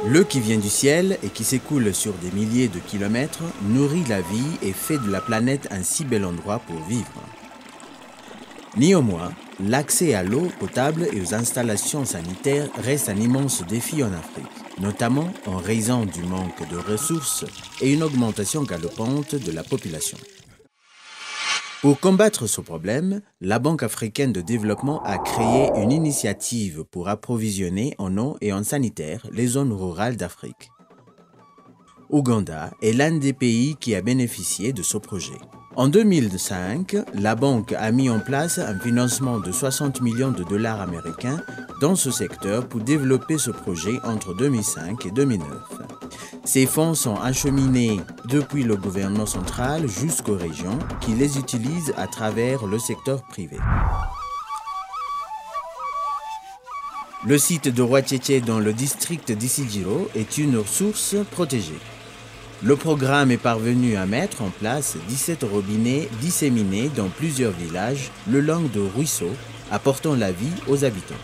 L'eau qui vient du ciel et qui s'écoule sur des milliers de kilomètres nourrit la vie et fait de la planète un si bel endroit pour vivre. Néanmoins, l'accès à l'eau potable et aux installations sanitaires reste un immense défi en Afrique, notamment en raison du manque de ressources et une augmentation galopante de la population. Pour combattre ce problème, la Banque africaine de développement a créé une initiative pour approvisionner en eau et en sanitaire les zones rurales d'Afrique. Ouganda est l'un des pays qui a bénéficié de ce projet. En 2005, la banque a mis en place un financement de 60 millions de dollars américains dans ce secteur pour développer ce projet entre 2005 et 2009. Ces fonds sont acheminés depuis le gouvernement central jusqu'aux régions qui les utilisent à travers le secteur privé. Le site de Rwatchétché dans le district d'Isijiro est une ressource protégée. Le programme est parvenu à mettre en place 17 robinets disséminés dans plusieurs villages le long de ruisseaux, apportant la vie aux habitants.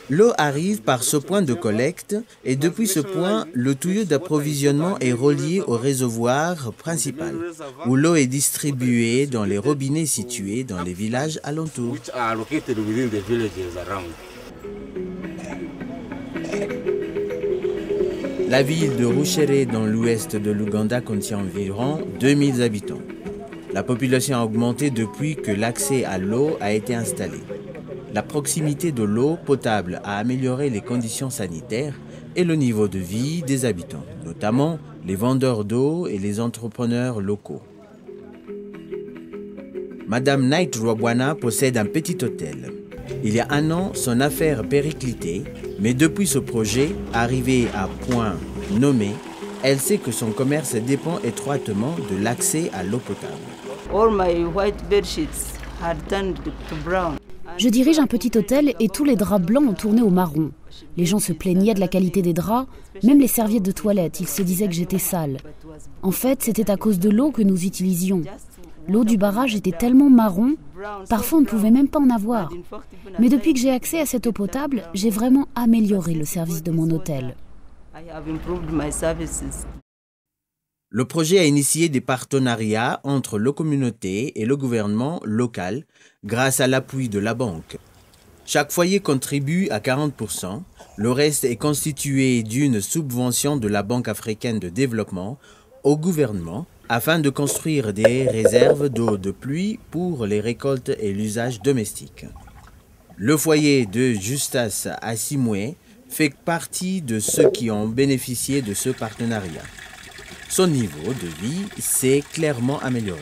L'eau arrive par ce point de collecte et depuis ce point, le tuyau d'approvisionnement est relié au réservoir principal, où l'eau est distribuée dans les robinets situés dans les villages alentours. La ville de Rutshuru dans l'ouest de l'Ouganda contient environ 2000 habitants. La population a augmenté depuis que l'accès à l'eau a été installé. La proximité de l'eau potable a amélioré les conditions sanitaires et le niveau de vie des habitants, notamment les vendeurs d'eau et les entrepreneurs locaux. Madame Knight Rwabwana possède un petit hôtel. Il y a un an, son affaire périclitait, mais depuis ce projet, arrivé à point nommé, elle sait que son commerce dépend étroitement de l'accès à l'eau potable. All my white bed sheets had turned to brown. Je dirige un petit hôtel et tous les draps blancs ont tourné au marron. Les gens se plaignaient de la qualité des draps, même les serviettes de toilette, ils se disaient que j'étais sale. En fait, c'était à cause de l'eau que nous utilisions. L'eau du barrage était tellement marron, parfois on ne pouvait même pas en avoir. Mais depuis que j'ai accès à cette eau potable, j'ai vraiment amélioré le service de mon hôtel. Le projet a initié des partenariats entre la communauté et le gouvernement local grâce à l'appui de la banque. Chaque foyer contribue à 40%, le reste est constitué d'une subvention de la Banque africaine de développement au gouvernement afin de construire des réserves d'eau de pluie pour les récoltes et l'usage domestique. Le foyer de Justas Asimwe fait partie de ceux qui ont bénéficié de ce partenariat. Son niveau de vie s'est clairement amélioré.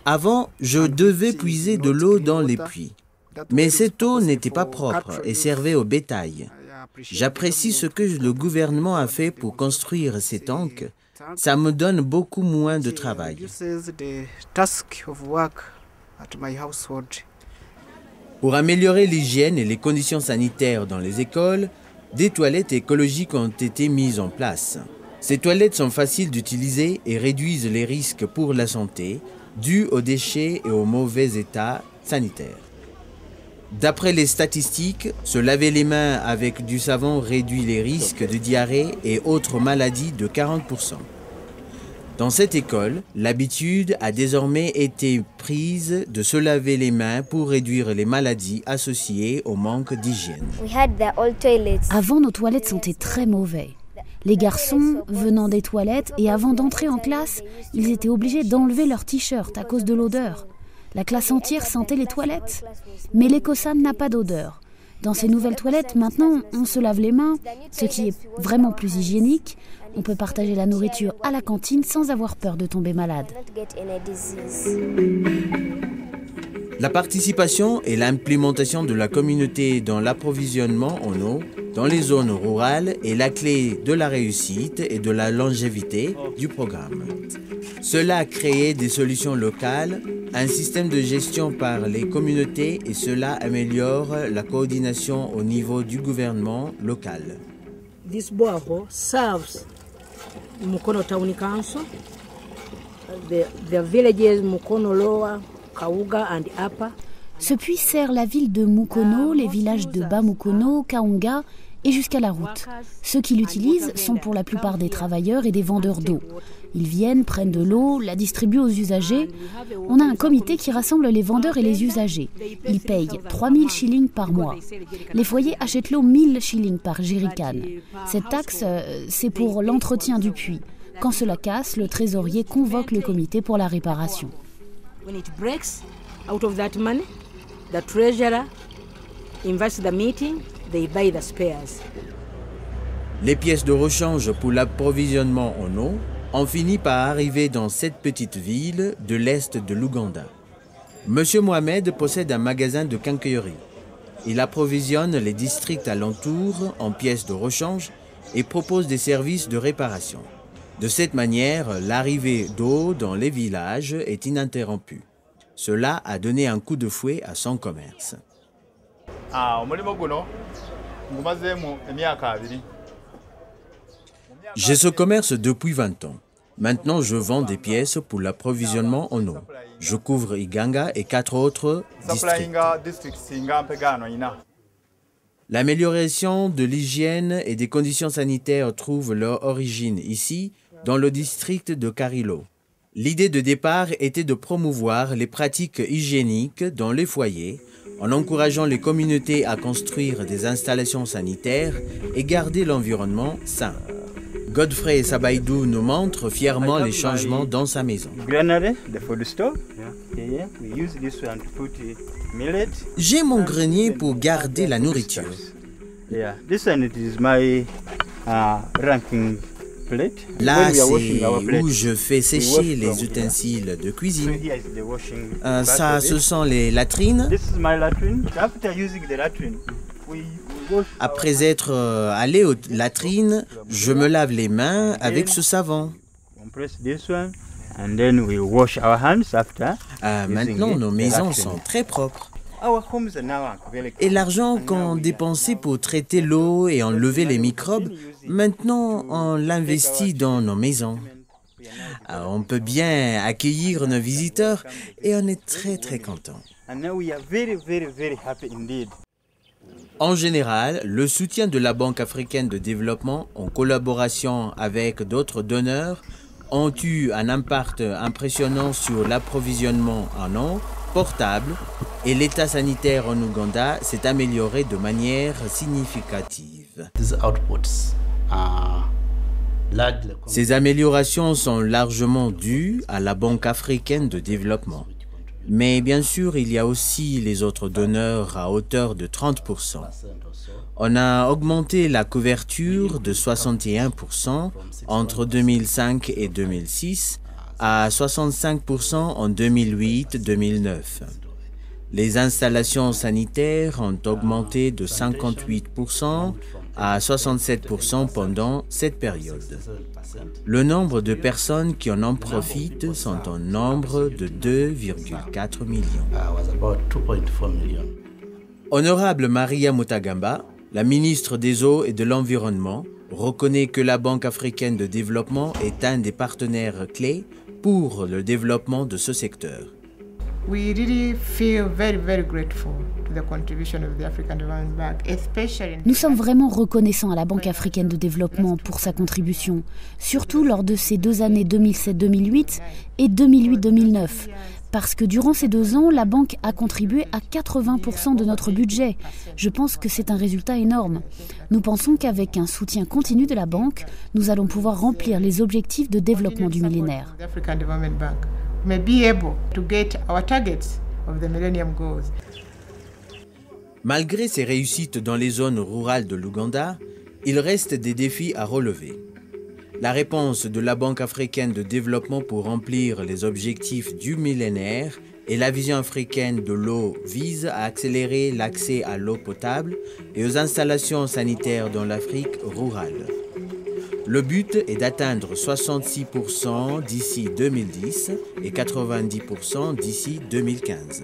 Avant, je devais puiser de l'eau dans les puits, mais cette eau n'était pas propre et servait au bétail. J'apprécie ce que le gouvernement a fait pour construire ces tanks. Ça me donne beaucoup moins de travail. Pour améliorer l'hygiène et les conditions sanitaires dans les écoles, des toilettes écologiques ont été mises en place. Ces toilettes sont faciles d'utiliser et réduisent les risques pour la santé dus aux déchets et au mauvais état sanitaire. D'après les statistiques, se laver les mains avec du savon réduit les risques de diarrhée et autres maladies de 40%. Dans cette école, l'habitude a désormais été prise de se laver les mains pour réduire les maladies associées au manque d'hygiène. Avant, nos toilettes sentaient très mauvais. Les garçons venant des toilettes et avant d'entrer en classe, ils étaient obligés d'enlever leur t-shirt à cause de l'odeur. La classe entière sentait les toilettes. Mais l'Ecosam n'a pas d'odeur. Dans ces nouvelles toilettes, maintenant, on se lave les mains, ce qui est vraiment plus hygiénique. On peut partager la nourriture à la cantine sans avoir peur de tomber malade. La participation et l'implémentation de la communauté dans l'approvisionnement en eau dans les zones rurales est la clé de la réussite et de la longévité du programme. Cela a créé des solutions locales, un système de gestion par les communautés et cela améliore la coordination au niveau du gouvernement local. This borehole serves Mukono Town Council, the villages Mukono Lower, Kawuga and Upper. Ce puits sert la ville de Mukono, les villages de Bamukono, Kaonga et jusqu'à la route. Ceux qui l'utilisent sont pour la plupart des travailleurs et des vendeurs d'eau. Ils viennent, prennent de l'eau, la distribuent aux usagers. On a un comité qui rassemble les vendeurs et les usagers. Ils payent 3000 shillings par mois. Les foyers achètent l'eau 1000 shillings par jerrycan. Cette taxe, c'est pour l'entretien du puits. Quand cela casse, le trésorier convoque le comité pour la réparation. When it breaks, out of that money, the treasurer invites the meeting, they buy the spares. Les pièces de rechange pour l'approvisionnement en eau ont fini par arriver dans cette petite ville de l'est de l'Ouganda. Monsieur Mohamed possède un magasin de quincaillerie. Il approvisionne les districts alentours en pièces de rechange et propose des services de réparation. De cette manière, l'arrivée d'eau dans les villages est ininterrompue. Cela a donné un coup de fouet à son commerce. J'ai ce commerce depuis 20 ans. Maintenant, je vends des pièces pour l'approvisionnement en eau. Je couvre Iganga et 4 autres districts. L'amélioration de l'hygiène et des conditions sanitaires trouve leur origine ici, dans le district de Karilo. L'idée de départ était de promouvoir les pratiques hygiéniques dans les foyers, en encourageant les communautés à construire des installations sanitaires et garder l'environnement sain. Godfrey Sabaïdou nous montre fièrement les changements dans sa maison. J'ai mon grenier pour garder la nourriture. Là, c'est où je fais sécher les ustensiles de cuisine. Ça, ce sont les latrines. Après être allé aux latrines, je me lave les mains avec ce savon. Maintenant, nos maisons sont très propres. Et l'argent qu'on dépensait pour traiter l'eau et enlever les microbes, maintenant on l'investit dans nos maisons. On peut bien accueillir nos visiteurs et on est très contents. En général, le soutien de la Banque africaine de développement en collaboration avec d'autres donneurs ont eu un impact impressionnant sur l'approvisionnement en eau potable et l'état sanitaire en Ouganda s'est amélioré de manière significative. Ces améliorations sont largement dues à la Banque africaine de développement. Mais bien sûr, il y a aussi les autres donneurs à hauteur de 30%. On a augmenté la couverture de 61% entre 2005 et 2006 à 65% en 2008-2009. Les installations sanitaires ont augmenté de 58% à 67% pendant cette période. Le nombre de personnes qui en profitent sont en nombre de 2,4 millions. Honorable Maria Mutagamba, la ministre des Eaux et de l'Environnement, reconnaît que la Banque africaine de développement est un des partenaires clés pour le développement de ce secteur. Nous sommes vraiment reconnaissants à la Banque africaine de développement pour sa contribution, surtout lors de ces 2 années 2007-2008 et 2008-2009. Parce que durant ces 2 ans, la banque a contribué à 80% de notre budget. Je pense que c'est un résultat énorme. Nous pensons qu'avec un soutien continu de la banque, nous allons pouvoir remplir les objectifs de développement du millénaire. Malgré ces réussites dans les zones rurales de l'Ouganda, il reste des défis à relever. La réponse de la Banque africaine de développement pour remplir les objectifs du millénaire et la vision africaine de l'eau vise à accélérer l'accès à l'eau potable et aux installations sanitaires dans l'Afrique rurale. Le but est d'atteindre 66% d'ici 2010 et 90% d'ici 2015.